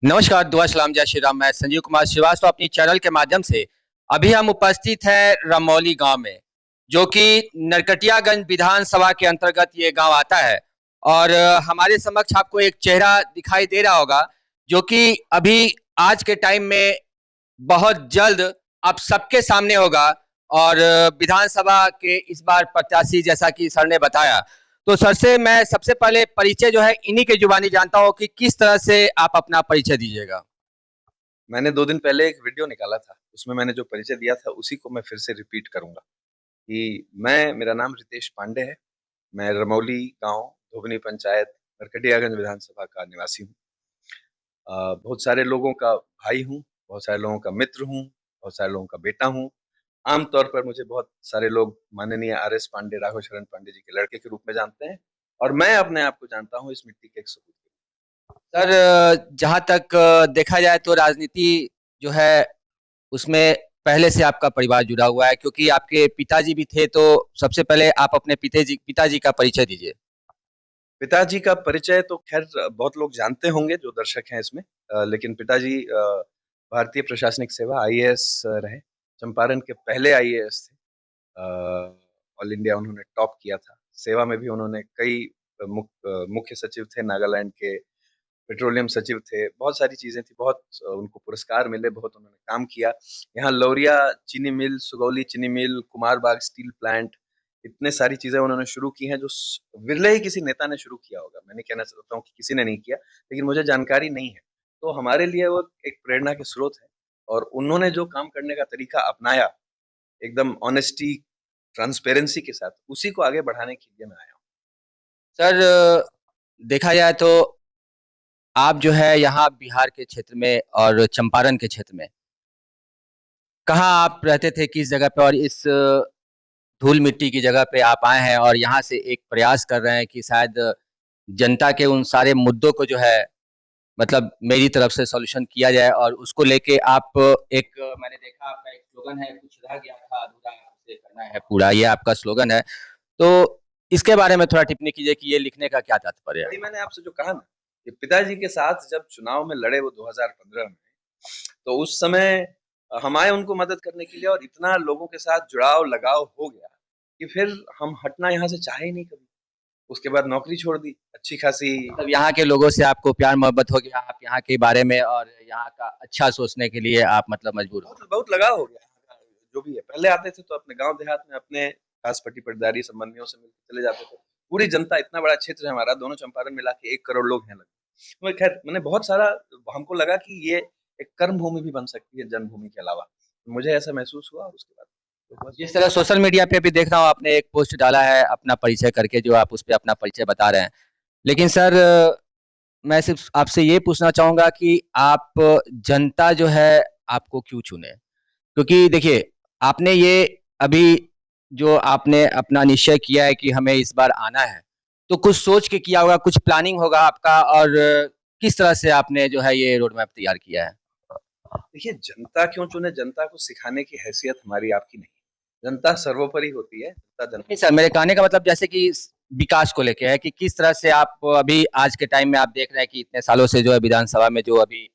नमस्कार, दुआ सलाम, जय श्री राम। मैं संजीव कुमार श्रीवास्तव अपनी चैनल के माध्यम से अभी हम उपस्थित हैं रमौली गांव में, जो कि नरकटियागंज विधानसभा के अंतर्गत ये गांव आता है। और हमारे समक्ष आपको एक चेहरा दिखाई दे रहा होगा, जो कि अभी आज के टाइम में बहुत जल्द आप सबके सामने होगा। और विधानसभा के इस बार प्रत्याशी, जैसा कि सर ने बताया, तो सर से मैं सबसे पहले परिचय जो है इन्हीं के जुबानी जानता हूँ कि किस तरह से आप अपना परिचय दीजिएगा। मैंने 2 दिन पहले एक वीडियो निकाला था, उसमें मैंने जो परिचय दिया था उसी को मैं फिर से रिपीट करूँगा कि मेरा नाम रितेश पांडे है। मैं रमौली गाँव, धोबनी पंचायत, नरकटियागंज विधानसभा का निवासी हूँ। बहुत सारे लोगों का भाई हूँ, बहुत सारे लोगों का मित्र हूँ, बहुत सारे लोगों का बेटा हूँ। आम तौर पर मुझे बहुत सारे लोग माननीय आर.एस. पांडे, राघव शरण पांडे जी के लड़के के रूप में जानते हैं और मैं अपने आप को जानता हूँ इस मिट्टी के एक सपूत के रूप सर, जहाँ तक देखा जाए तो राजनीति जो है उसमें पहले से आपका परिवार जुड़ा हुआ है, क्योंकि आपके पिताजी भी थे। तो सबसे पहले आप अपने पिताजी का परिचय दीजिए। पिताजी का परिचय तो ख़ैर बहुत लोग जानते होंगे जो दर्शक हैं इसमें। लेकिन पिताजी भारतीय प्रशासनिक सेवा आईएएस रहे। चंपारण के पहले आईएएस थे। ऑल इंडिया उन्होंने टॉप किया था। सेवा में भी उन्होंने कई मुख्य सचिव थे, नागालैंड के पेट्रोलियम सचिव थे, बहुत सारी चीज़ें थी, बहुत उनको पुरस्कार मिले, बहुत उन्होंने काम किया। यहाँ लौरिया चीनी मिल, सुगौली चीनी मिल, कुमारबाग स्टील प्लांट, इतने सारी चीज़ें उन्होंने शुरू की हैं जो विरले ही किसी नेता ने शुरू किया होगा। मैं नहीं कहना चाहता हूँ कि किसी ने नहीं किया, लेकिन मुझे जानकारी नहीं है। तो हमारे लिए वो एक प्रेरणा के स्रोत है और उन्होंने जो काम करने का तरीका अपनाया, एकदम ऑनेस्टी, ट्रांसपेरेंसी के साथ, उसी को आगे बढ़ाने के लिए मैं आया हूँ। सर, देखा जाए तो आप जो है यहाँ बिहार के क्षेत्र में और चंपारण के क्षेत्र में कहाँ आप रहते थे, किस जगह पे, और इस धूल मिट्टी की जगह पे आप आए हैं और यहाँ से एक प्रयास कर रहे हैं कि शायद जनता के उन सारे मुद्दों को जो है, मतलब मेरी तरफ से सॉल्यूशन किया जाए। और उसको लेके आप एक, मैंने देखा आपका एक स्लोगन है, कुछ रह गया था अधूरा हमसे करना है पूरा, ये आपका स्लोगन है। तो इसके बारे में थोड़ा टिप्पणी कीजिए कि ये लिखने का क्या तात्पर्य है। वही मैंने आपसे जो कहा ना कि पिताजी के साथ जब चुनाव में लड़े वो 2015 में, तो उस समय हम आए उनको मदद करने के लिए और इतना लोगों के साथ जुड़ाव लगाव हो गया कि फिर हम हटना यहाँ से चाहे ही नहीं कभी। उसके बाद नौकरी छोड़ दी अच्छी खासी। मतलब यहाँ के लोगों से आपको प्यार मोहब्बत हो गया, आप यहाँ के बारे में और यहाँ का अच्छा सोचने के लिए आप मतलब मजबूर हो बहुत बहुत लगाव हो गया यहाँ का। जो भी है, पहले आते थे तो अपने गांव देहात में अपने खास पट्टी पटदारी संबंधियों से मिलकर चले जाते थे। पूरी जनता, इतना बड़ा क्षेत्र है हमारा, दोनों चंपारण मिला के 1 करोड़ लोग हैं लगभग। तो खैर मैंने बहुत सारा, हमको लगा कि ये एक कर्म भूमि भी बन सकती है जन्मभूमि के अलावा। मुझे ऐसा महसूस हुआ और उसके बाद तो बस। जिस तरह सोशल मीडिया पे भी देख रहा हूँ आपने एक पोस्ट डाला है अपना परिचय करके, जो आप उस पे अपना परिचय बता रहे हैं। लेकिन सर, मैं सिर्फ आपसे ये पूछना चाहूंगा कि आप, जनता जो है आपको क्यों चुने? क्योंकि देखिए, आपने ये अभी जो आपने अपना निश्चय किया है कि हमें इस बार आना है, तो कुछ सोच के किया होगा, कुछ प्लानिंग होगा आपका। और किस तरह से आपने जो है ये रोड मैप तैयार किया है? देखिए, जनता क्यों चुने, जनता को सिखाने की हैसियत हमारी आपकी नहीं है। जनता सर्वोपरि होती है, जनता नहीं सर, मेरे कहने का मतलब जैसे कि विकास को लेके है कि किस तरह से आप अभी आज के टाइम में आप देख रहे हैं कि इतने सालों से जो है विधानसभा में जो अभी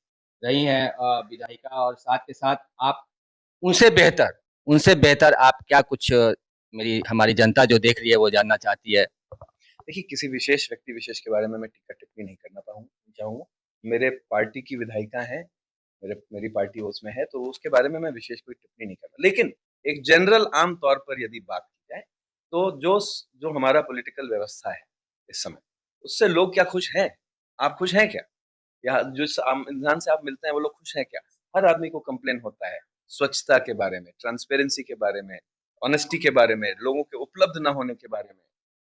रही हैं विधायिका, और साथ के साथ आप उनसे बेहतर उनसे बेहतर आप क्या कुछ, मेरी हमारी जनता जो देख रही है वो जानना चाहती है। देखिए, किसी विशेष व्यक्ति विशेष के बारे में मैं टिप्पणी नहीं करना चाहूँगा। मेरे पार्टी की विधायिका हैं, मेरी पार्टी उसमें है, तो उसके बारे में मैं विशेष कोई टिप्पणी नहीं करना। लेकिन एक जनरल आम तौर पर यदि बात की जाए, तो जो हमारा पॉलिटिकल व्यवस्था है इस समय, उससे लोग क्या खुश हैं? आप खुश हैं क्या? या जिस आम इंसान से आप मिलते हैं, वो लोग खुश हैं क्या? हर आदमी को कंप्लेन होता है, स्वच्छता के बारे में, ट्रांसपेरेंसी के बारे में, ऑनेस्टी के बारे में, लोगों के उपलब्ध ना होने के बारे में,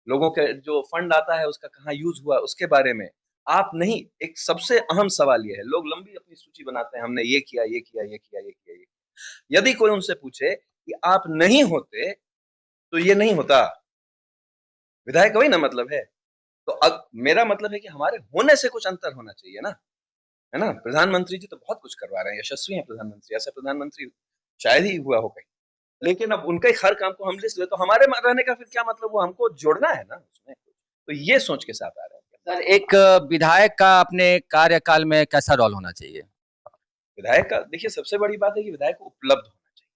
लोगों के जो फंड आता है उसका कहाँ यूज़ हुआ उसके बारे में। आप नहीं, एक सबसे अहम सवाल ये है, लोग लंबी अपनी सूची बनाते हैं, हमने ये किया, ये किया, ये किया, ये किया, ये किया। यदि कोई उनसे पूछे कि आप नहीं होते, तो ये नहीं होता। विधायक वही ना मतलब है। तो अब मेरा मतलब है कि हमारे होने से कुछ अंतर होना चाहिए ना, है ना? प्रधानमंत्री जी तो बहुत कुछ करवा रहे हैं, यशस्वी हैं प्रधानमंत्री, ऐसा प्रधानमंत्री शायद ही हुआ हो कहीं। लेकिन अब उनके हर काम को हम लिस्ट ले, तो हमारे रहने का फिर क्या मतलब? वो हमको जोड़ना है ना उसमें। तो ये सोच के साथ आ रहे हैं। सर एक विधायक का अपने कार्यकाल में कैसा रोल होना चाहिए? विधायक का देखिए सबसे बड़ी बात है कि विधायक को उपलब्ध होना चाहिए।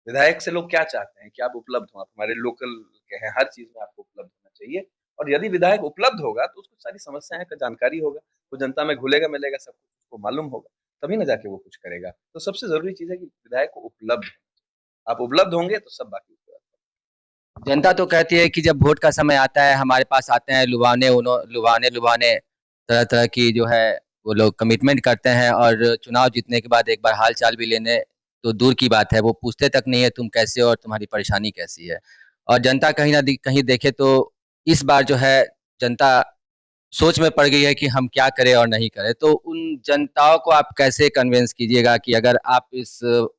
विधायक से लोग क्या चाहते हैं कि आप उपलब्ध हो, आप हमारे लोकल के हैं, हर चीज़ में आपको उपलब्ध होना चाहिए और यदि विधायक उपलब्ध होगा तो उसको सारी समस्याएँ का जानकारी होगा, वो जनता में घुलेगा-मिलेगा, सब कुछ उसको मालूम होगा, तभी ना जाके वो कुछ करेगा। तो सबसे ज़रूरी चीज़ है कि विधायक को उपलब्ध होना चाहिए। आप उपलब्ध होंगे तो सब बाकी होगा। जनता तो कहती है कि जब वोट का समय आता है हमारे पास आते हैं लुभाने तरह-तरह की जो है वो लोग कमिटमेंट करते हैं और चुनाव जीतने के बाद एक बार हाल-चाल भी लेने तो दूर की बात है, वो पूछते तक नहीं है तुम कैसे हो और तुम्हारी परेशानी कैसी है? और जनता कहीं न कहीं देखे तो इस बार जो है जनता सोच में पड़ गई है कि हम क्या करें और नहीं करें। तो उन जनताओं को आप कैसे कन्विंस कीजिएगा कि अगर आप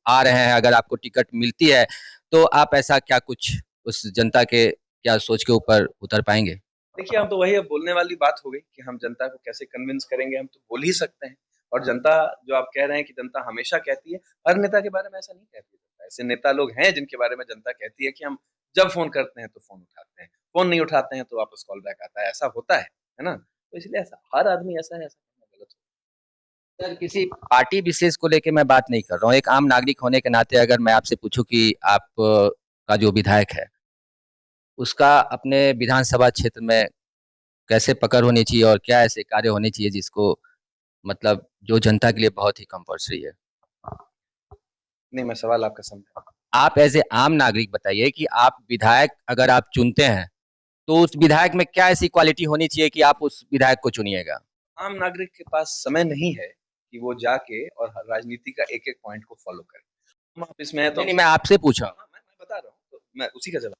आ रहे हैं, अगर आपको टिकट मिलती है, तो आप ऐसा क्या कुछ उस जनता के क्या सोच के ऊपर उतर पाएँगे? देखिए, हम तो वही अब बोलने वाली बात हो गई कि हम जनता को कैसे कन्विंस करेंगे, हम तो बोल ही सकते हैं और जनता जो आप कह रहे हैं कि जनता हमेशा कहती है, हर नेता के बारे में ऐसा नहीं कहती जनता। ऐसे नेता लोग हैं जिनके बारे में जनता कहती है कि हम जब फ़ोन करते हैं तो फ़ोन उठाते हैं, फ़ोन नहीं उठाते हैं तो वापस कॉल बैक आता है, ऐसा होता है ना? तो इसलिए ऐसा हर आदमी ऐसा है, ऐसा कहना गलत सर किसी पार्टी विशेष को लेके मैं बात नहीं कर रहा हूँ। एक आम नागरिक होने के नाते अगर मैं आपसे पूछूँ कि आप का जो विधायक है, उसका अपने विधानसभा क्षेत्र में कैसे पकड़ होनी चाहिए और क्या ऐसे कार्य होने चाहिए जिसको मतलब जो जनता के लिए बहुत ही कंपल्सरी है? नहीं, मैं सवाल आपका समझा। आप एज़ ए आम नागरिक बताइए कि आप विधायक अगर आप चुनते हैं, तो उस विधायक में क्या ऐसी क्वालिटी होनी चाहिए कि आप उस विधायक को चुनिएगा? आम नागरिक के पास समय नहीं है कि वो जाके और राजनीति का एक-एक पॉइंट को फ़ॉलो करे। हम ऑफ़िस में हैं तो नहीं, नहीं मैं आपसे पूछ रहा हूँ। हाँ, मैं बता रहा हूँ, तो मैं उसी का जवाब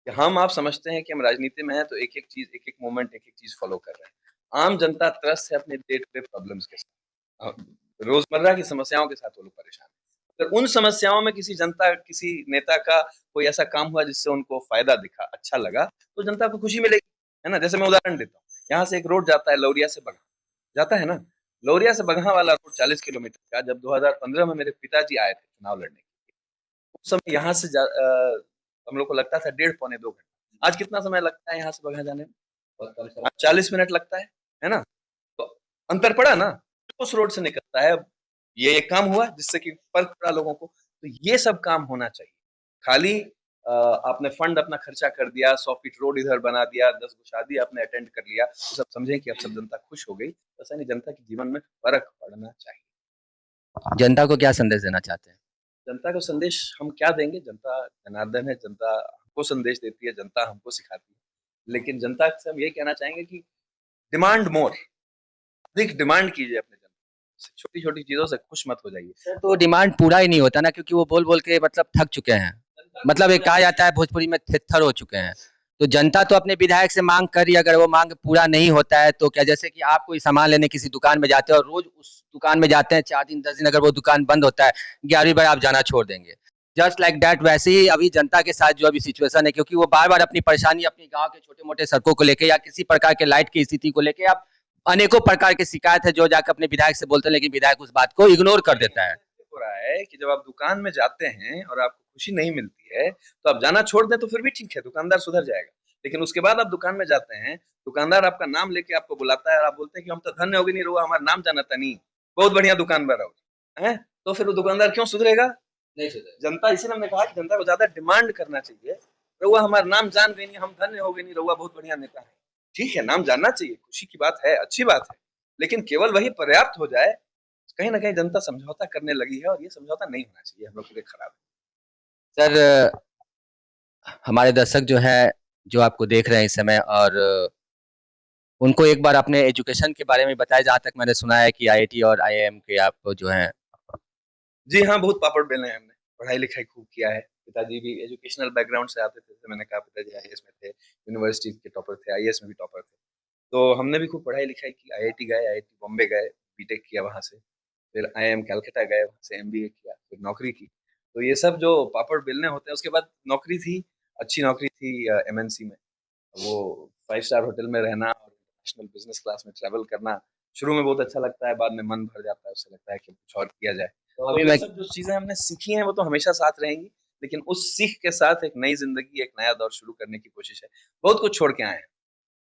कि हम आप समझते हैं कि हम राजनीति में हैं तो एक-एक चीज़, एक-एक मोमेंट, एक-एक चीज़ फ़ॉलो कर रहे हैं। आम जनता त्रस्त है अपने डे टू डे प्रॉब्लम्स के साथ। रोज़मर्रा की समस्याओं के साथ वो लोग परेशान हैं। अगर उन समस्याओं में किसी नेता का कोई ऐसा काम हुआ जिससे उनको फ़ायदा दिखा, अच्छा लगा, तो जनता को खुशी मिलेगी, है ना? जैसे मैं उदाहरण देता हूँ, यहाँ से एक रोड जाता है लौरिया से बगहा, जाता है ना? लौरिया से बगहा वाला रोड 40 किलोमीटर का जब 2015 में मेरे पिताजी आए थे चुनाव लड़ने, उस समय यहाँ से हम लोग को लगता था डेढ़ पौने 2 घंटे। आज कितना समय लगता है यहाँ से बगहा जाने में? आज 40 मिनट लगता है ना? तो अंतर पड़ा ना? उस रोड से निकलता है। ये एक काम हुआ जिससे कि फ़र्क पड़ा लोगों को। तो ये सब काम होना चाहिए। खाली आपने फंड अपना खर्चा कर दिया, 100 फीट रोड इधर बना दिया, 10 गो शादी आपने अटेंड कर लिया, तो सब समझें कि अब सब जनता खुश हो गई। ऐसा नहीं, जनता के जीवन में फ़र्क पड़ना चाहिए। जनता को क्या संदेश देना चाहते हैं? जनता को संदेश हम क्या देंगे? जनता जनार्दन है, जनता हमको संदेश देती है, जनता हमको सिखाती है। लेकिन जनता से हम ये कहना चाहेंगे कि डिमांड मोर, अधिक डिमांड कीजिए अपने जनता से, छोटी-छोटी चीज़ों से खुश मत हो जाइए। सर तो डिमांड पूरा ही नहीं होता ना क्योंकि वो बोल-बोल के मतलब थक चुके हैं। मतलब एक कहा जाता है भोजपुरी में थेथर हो चुके हैं। तो जनता तो अपने विधायक से माँग कर रही है, अगर वो माँग पूरा नहीं होता है तो क्या जैसे कि आप कोई सामान लेने किसी दुकान में जाते हैं और रोज़ उस दुकान में जाते हैं 4 दिन 10 दिन अगर वो दुकान बंद होता है, 11वीं बार आप जाना छोड़ देंगे। जस्ट लाइक दैट वैसे ही अभी जनता के साथ जो अभी सिचुएशन है क्योंकि वो बार-बार अपनी परेशानी अपनी गाँव के छोटे-मोटे सड़कों को लेके या किसी प्रकार के लाइट की स्थिति को लेके आप अनेकों प्रकार की शिकायत है जो जाकर अपने विधायक से बोलते हैं लेकिन विधायक उस बात को इग्नोर कर देता है। हो रहा है कि जब आप दुकान में जाते हैं और आपको खुशी नहीं मिलती है, तो आप जाना छोड़ दें तो फिर भी ठीक है, दुकानदार सुधर जाएगा। लेकिन उसके बाद आप दुकान में जाते हैं, दुकानदार आपका नाम लेके आपको बुलाता है और आप बोलते हैं कि हम तो धन्य हो गए, नहीं रहुआ हमारा नाम जाना तनी, बहुत बढ़िया दुकानदार हो, हैं? तो फिर वो दुकानदार क्यों सुधरेगा? नहीं सुधरेगा। जनता इसीलिए हमने कहा कि जनता को ज़्यादा डिमांड करना चाहिए, रहुआ हमारा नाम जान गई नहीं, हम धन्य हो गए नहीं, रहुआ बहुत बढ़िया नेता है। ठीक है, नाम जानना चाहिए, खुशी की बात है, अच्छी बात है, लेकिन केवल वही पर्याप्त हो जाए, कहीं न कहीं जनता समझौता करने लगी है और ये समझौता नहीं होना चाहिए, हम लोग के लिए खराब है। सर हमारे दर्शक जो है, जो आपको देख रहे हैं इस समय और उनको एक बार अपने एजुकेशन के बारे में बताएँ जहाँ तक मैंने सुना है कि आईआईटी और आईआईएम के आप जो हैं जी हाँ, बहुत पापड़ बेले हैं हमने, पढ़ाई-लिखाई खूब किया है। पिताजी भी एजुकेशनल बैकग्राउंड से आते थे, जैसे मैंने कहा पिताजी आईएएस में थे, यूनिवर्सिटी के टॉपर थे, आईएएस में भी टॉपर थे। तो हमने भी खूब पढ़ाई-लिखाई की, आईआईटी गए, आईआईटी बॉम्बे गए, बीटेक किया वहाँ से, फिर आईआईएम कलकत्ता गए, वहाँ से एमबीए किया, फिर नौकरी की। तो ये सब जो पापड़ बेलने होते हैं, उसके बाद नौकरी थी, अच्छी नौकरी थी एमएनसी में। वो 5 स्टार होटल में रहना और नेशनल बिज़नेस क्लास में ट्रैवल करना, शुरू में बहुत अच्छा लगता है, बाद में मन भर जाता है, उससे लगता है कि कुछ और किया जाए। तो तो अभी ये मैं सब जो चीज़ें हमने सीखी हैं, वो तो हमेशा साथ रहेंगी, लेकिन उस सीख के साथ एक नई ज़िंदगी, एक नया दौर शुरू करने की कोशिश है। बहुत कुछ छोड़ के आए हैं।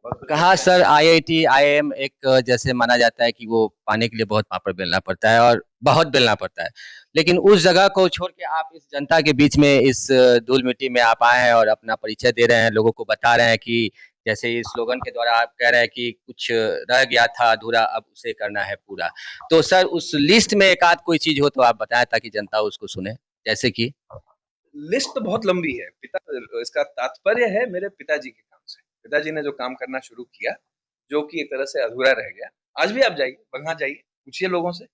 बहुत कुछ कहा करते हैं। सर आईआईटी, आईआईएम एक जैसे माना जाता है कि वो पाने के लिए बहुत पापड़ बेलना पड़ता है और बहुत बेलना पड़ता है। लेकिन उस जगह को छोड़ के आप इस जनता के बीच में इस धूल-मिट्टी में आप आए हैं और अपना परिचय दे रहे हैं, लोगों को बता रहे हैं कि जैसे इस स्लोगन के द्वारा आप कह रहे हैं कि कुछ रह गया था अधूरा अब उसे करना है पूरा। तो सर उस लिस्ट में एक आध कोई चीज़ हो तो आप बताएँ ताकि जनता उसको सुने? जैसे कि? लिस्ट तो बहुत लंबी है। इसका तात्पर्य है मेरे पिताजी के काम से। पिताजी ने जो काम करना शुरू किया, जो कि एक तरह से अधूरा रह गया। आज भी आप जाइए, बंगा जाइए, पूछिए लोगों से।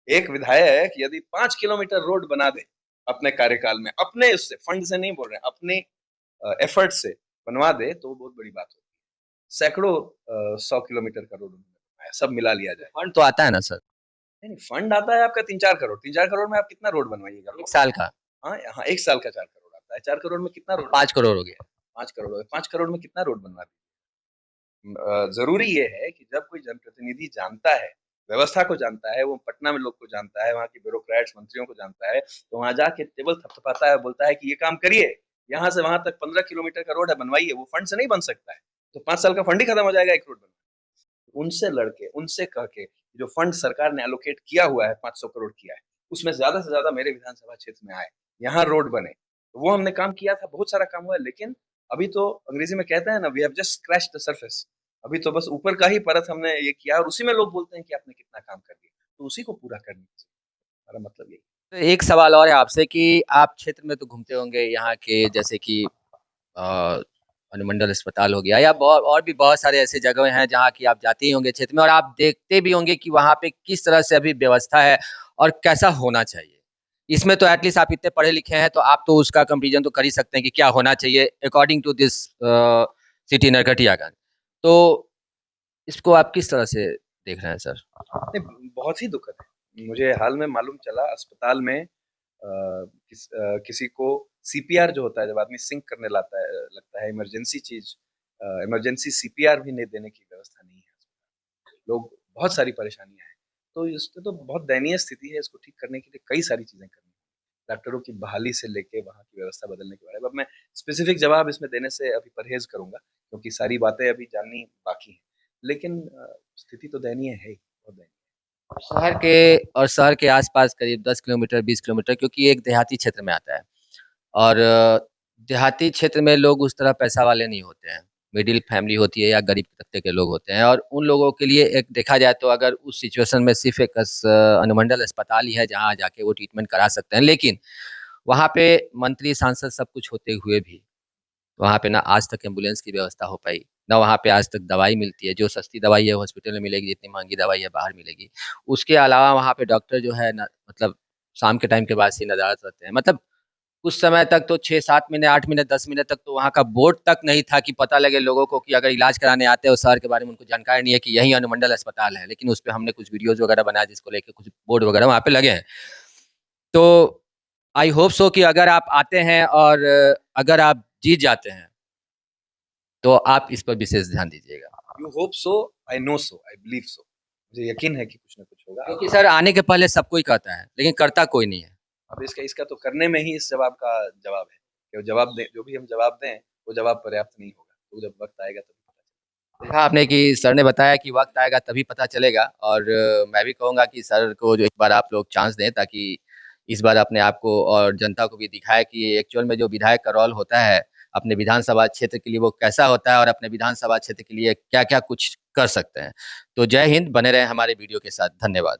एक विधायक यदि 5 किलोमीटर रोड बना दे अपने कार्यकाल में, अपने उससे फंड से नहीं बोल रहे हैं, अपने एफर्ट से बनवा दे तो वो बहुत बड़ी बात होती है। सैकड़ों 100 किलोमीटर का रोड उन्होंने बनवाया, सब मिला लिया जाए। फंड तो आता है ना सर? नहीं, फंड आता है आपका 3-4 करोड़। 3-4 करोड़ में आप कितना रोड बनवाइएगा? 1 साल का? हाँ, हाँ, 1 साल का 4 करोड़ आता है। 4 करोड़ में कितना रोड 5 करोड़ हो गया। 5 करोड़ हो गए। 5 करोड़ में कितना रोड बनवा ज़रूरी ये है कि जब कोई जनप्रतिनिधि जानता है, व्यवस्था को जानता है, वो पटना में लोग को जानता है, वहाँ के ब्यूरोक्रेट्स, मंत्रियों को जानता है, तो वहाँ जाके टेबल थपथपाता है, बोलता है कि ये काम करिए, यहाँ से वहाँ तक 15 किलोमीटर का रोड है, बनवाइए, वो फंड से नहीं बन सकता है। तो 5 साल का फंड ही खत्म हो जाएगा एक रोड बनने में। उनसे लड़के, उनसे कह के, जो फंड सरकार ने एलोकेट किया हुआ है, 500 करोड़ किया है, उसमें ज़्यादा से ज़्यादा मेरे विधानसभा क्षेत्र में आए, यहाँ रोड बने। तो वो हमने काम किया था, बहुत सारा काम हुआ है, लेकिन अभी तो अंग्रेजी में कहते हैं ना, we have just scratched the surface. अभी तो बस ऊपर का ही परत हमने ये किया और उसी में लोग बोलते हैं कि आपने कितना काम कर दिया। तो उसी को पूरा करना चाहिए। हमारा मतलब यही है। तो एक सवाल और है आपसे कि आप क्षेत्र में तो घूमते होंगे यहाँ के जैसे कि अ, अनुमंडल अस्पताल हो गया या बहुत और भी बहुत सारे ऐसे जगह हैं जहाँ की आप जाते ही होंगे क्षेत्र में और आप देखते भी होंगे कि वहाँ पे किस तरह से अभी व्यवस्था है और कैसा होना चाहिए। इसमें तो एटलीस्ट आप इतने पढ़े लिखे हैं तो आप तो उसका कंपैरिजन तो कर ही सकते हैं कि क्या होना चाहिए according to this city Narkatiaganj. तो इसको आप किस तरह से देख रहे हैं सर? नहीं, बहुत ही दुखद है। मुझे हाल में मालूम चला अस्पताल में किसी को सीपीआर जो होता है जब आदमी सिंक करने लगता है इमरजेंसी चीज, इमरजेंसी सीपीआर भी नहीं देने की व्यवस्था नहीं है। लोग बहुत सारी परेशानियां हैं। तो इसमें तो बहुत दयनीय स्थिति है। इसको ठीक करने के लिए कई सारी चीजें करनी है। डॉक्टरों की बहाली से लेके वहाँ की व्यवस्था बदलने के बारे में अब मैं स्पेसिफिक जवाब इसमें देने से अभी परहेज करूंगा, क्योंकि सारी बातें अभी जाननी बाकी हैं। लेकिन स्थिति तो दयनीय है ही, बहुत दयनीय। शहर के और शहर के आसपास करीब 10 किलोमीटर 20 किलोमीटर क्योंकि एक देहाती क्षेत्र में आता है और देहाती क्षेत्र में लोग उस तरह पैसा वाले नहीं होते हैं। मिडिल फैमिली होती है या गरीब तबके के लोग होते हैं और उन लोगों के लिए एक देखा जाए तो अगर उस सिचुएशन में सिर्फ एक अनुमंडल अस्पताल ही है जहाँ जाके वो ट्रीटमेंट करा सकते हैं। लेकिन वहाँ पे मंत्री सांसद सब कुछ होते हुए भी वहाँ पे ना आज तक एम्बुलेंस की व्यवस्था हो पाई, ना वहाँ पे आज तक दवाई मिलती है, जो सस्ती दवाई है हॉस्पिटल में मिलेगी, जितनी महँगी दवाई है बाहर मिलेगी। उसके अलावा वहाँ पे डॉक्टर जो है ना मतलब शाम के टाइम के बाद से नज़ारत रहते हैं। मतलब कुछ समय तक तो 6-7 महीने, 8 महीने, 10 महीने तक तो वहाँ का बोर्ड तक नहीं था कि पता लगे लोगों को कि अगर इलाज कराने आते हैं उस शहर के बारे में उनको जानकारी नहीं है कि यही अनुमंडल अस्पताल है। लेकिन उसपे हमने कुछ वीडियोज़ वगैरह बनाया जिसको लेके कुछ बोर्ड वगैरह वहाँ पे लगे हैं। तो आई होप सो कि अगर आप आते हैं और अगर आप जीत जाते हैं तो आप इस पर विशेष ध्यान दीजिएगा। You hope so, I know so, I believe so. मुझे यकीन है कि कुछ ना कुछ होगा। क्योंकि सर आने के पहले सब कोई कहता है, लेकिन करता कोई नहीं है। अब इसका इसका तो करने में ही इस जवाब का जवाब है कि वो जवाब दें, जो भी हम जवाब दें वो जवाब पर्याप्त नहीं होगा। तो जब वक्त आएगा तभी पता चलेगा। देखा आपने कि सर ने बताया कि वक़्त आएगा तभी पता चलेगा और मैं भी कहूँगा कि सर को जो एक बार आप लोग चांस दें ताकि इस बार अपने आप को और जनता को भी दिखाएँ कि एक्चुअल में जो विधायक का रोल होता है, अपने विधानसभा क्षेत्र के लिए वो कैसा होता है और अपने विधानसभा क्षेत्र के लिए क्या-क्या कुछ कर सकते हैं। तो जय हिंद, बने रहें हमारे वीडियो के साथ। धन्यवाद।